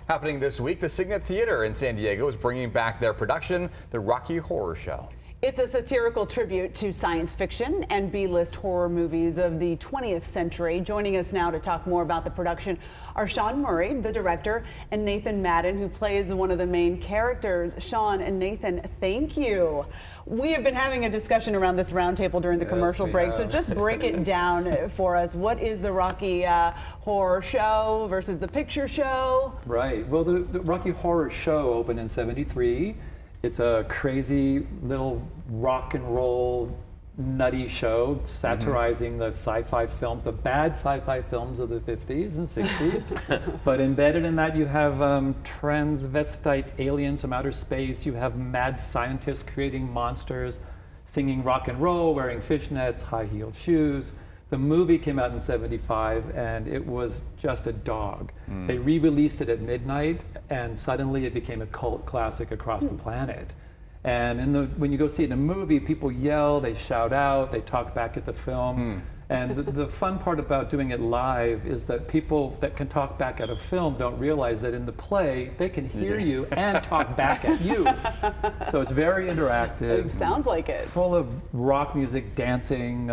Happening this week, the Cygnet Theatre in San Diego is bringing back their production, The Rocky Horror Show. It's a satirical tribute to science fiction and B-list horror movies of the 20th century. Joining us now to talk more about the production are Sean Murray, the director, and Nathan Madden, who plays one of the main characters. Sean and Nathan, thank you. We have been having a discussion around this roundtable during the commercial break, so just break it down for us. What is the Rocky Horror Show versus the picture show? Right. Well, the Rocky Horror Show opened in '73. It's a crazy little rock and roll, nutty show satirizing the sci-fi films, the bad sci-fi films of the 50s and 60s. But embedded in that, you have transvestite aliens from outer space. You have mad scientists creating monsters, singing rock and roll, wearing fishnets, high-heeled shoes. The movie came out in '75, and it was just a dog. They re-released it at midnight, and suddenly it became a cult classic across the planet. And when you go see it in a movie, people yell, they shout out, they talk back at the film. And the fun part about doing it live is that people that can talk back at a film don't realize that in the play, they can hear you and talk back at you. So it's very interactive. It sounds like it. Full of rock music, dancing.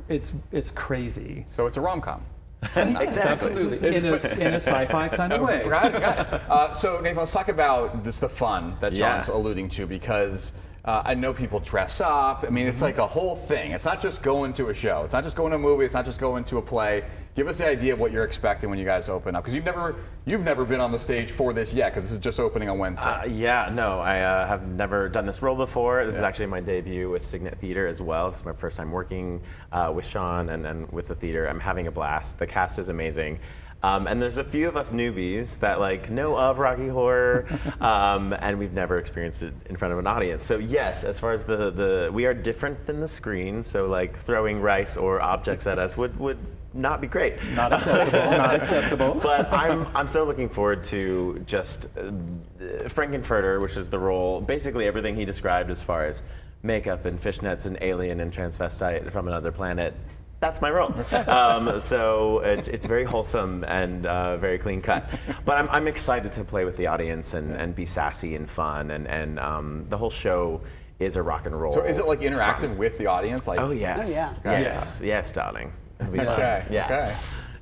It's crazy. So it's a rom-com. Exactly. Absolutely. In a sci-fi kind of way. Got it. So Nathan, let's talk about the fun that Sean's alluding to, because I know people dress up. I mean, it's like a whole thing. It's not just going to a show. It's not just going to a movie. It's not just going to a play. Give us the idea of what you're expecting when you guys open up, because you've never been on the stage for this yet, because this is just opening on Wednesday. I have never done this role before. This is actually my debut with Cygnet Theatre as well. It's my first time working with Sean and with the theater. I'm having a blast. The cast is amazing. And there's a few of us newbies that know of Rocky Horror, and we've never experienced it in front of an audience. So yes, as far as we are different than the screen. So throwing rice or objects at us would not be great. Not acceptable. Not acceptable. But I'm so looking forward to just Frank-N-Furter, which is the role. Basically everything he described as far as makeup and fishnets and alien and transvestite from another planet. That's my role. So it's very wholesome and very clean cut. But I'm excited to play with the audience and be sassy and fun, and the whole show is a rock and roll. So is it interactive with the audience? Oh yes. Oh, yeah. Yes, darling. Okay. Okay.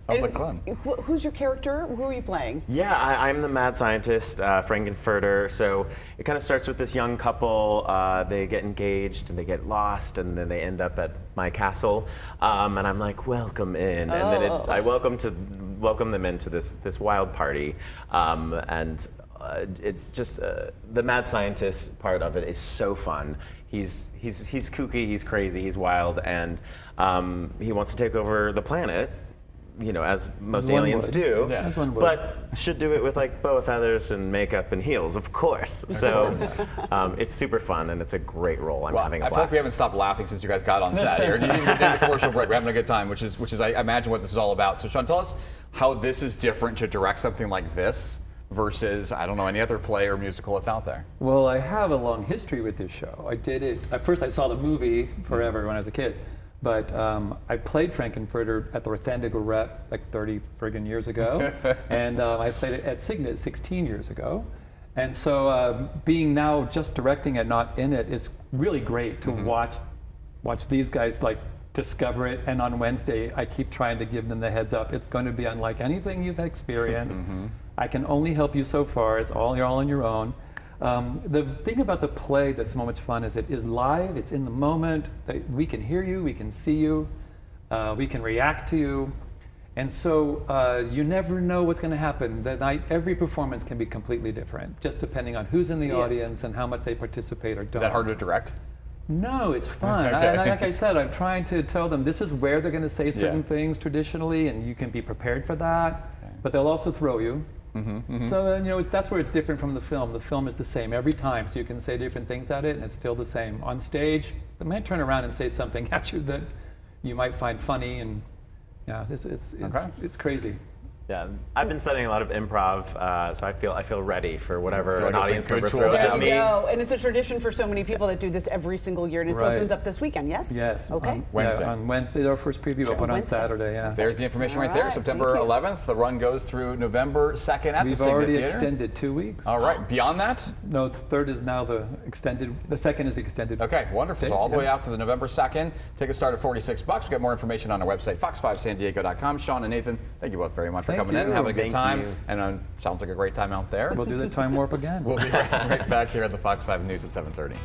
Sounds like fun. Who's your character? Who are you playing? Yeah, I'm the mad scientist, Frank-N-Furter. So it kind of starts with this young couple. They get engaged and they get lost, and then they end up at my castle. And I'm like, welcome in. And then I welcome them into this wild party. It's just the mad scientist part of it is so fun. He's kooky, he's crazy, he's wild, and he wants to take over the planet. As most aliens do, but should do it with boa feathers and makeup and heels, of course. So it's super fun, and it's a great role. I'm having a blast. I feel like we haven't stopped laughing since you guys got on set here. Even in the commercial break, we're having a good time, which is I imagine what this is all about. So Sean, tell us how this is different to direct something like this versus, I don't know, any other play or musical that's out there. Well, I have a long history with this show. I did it, at first I saw the movie forever when I was a kid. But I played Frank-N-Furter at the Orthandigo Rep 30 friggin' years ago, and I played it at Cygnet 16 years ago. And so being now just directing it, not in it, is really great to watch these guys discover it. And on Wednesday, I keep trying to give them the heads up. It's going to be unlike anything you've experienced. I can only help you so far. You're all on your own. The thing about the play that's so much fun is it is live, it's in the moment, we can hear you, we can see you, we can react to you, and so you never know what's going to happen. The night, every performance can be completely different, just depending on who's in the audience and how much they participate or don't. Is that hard to direct? No, it's fun. Like I said, I'm trying to tell them this is where they're going to say certain things traditionally, and you can be prepared for that, but they'll also throw you. So that's where it's different from the film. The film is the same every time, so you can say different things at it, and it's still the same. On stage, they might turn around and say something at you that you might find funny, and it's crazy. Yeah, I've been studying a lot of improv, so I feel ready for whatever like an it's a audience good member tool throws to at have. me. There you go. And it's a tradition for so many people that do this every single year, and it Right. opens up this weekend, yes? Yes. Okay. Wednesday. Yeah, on Wednesday, our first preview, open on Wednesday. Saturday, yeah. There's the information right All there. right, September thank you. 11th. The run goes through November 2nd at the We've Cygnet already Theatre. extended 2 weeks. All right. Beyond that? No, the third is now the extended, the second is extended. Okay, wonderful. So Okay, all the way yeah. out to the November 2nd. Tickets start at $46. We've got more information on our website, fox5sandiego.com. Sean and Nathan, thank you both very much for Thank coming in and you. having a good Thank time. you. And sounds like a great time out there. We'll do the time warp again. We'll be right back here at the Fox 5 News at 7:30.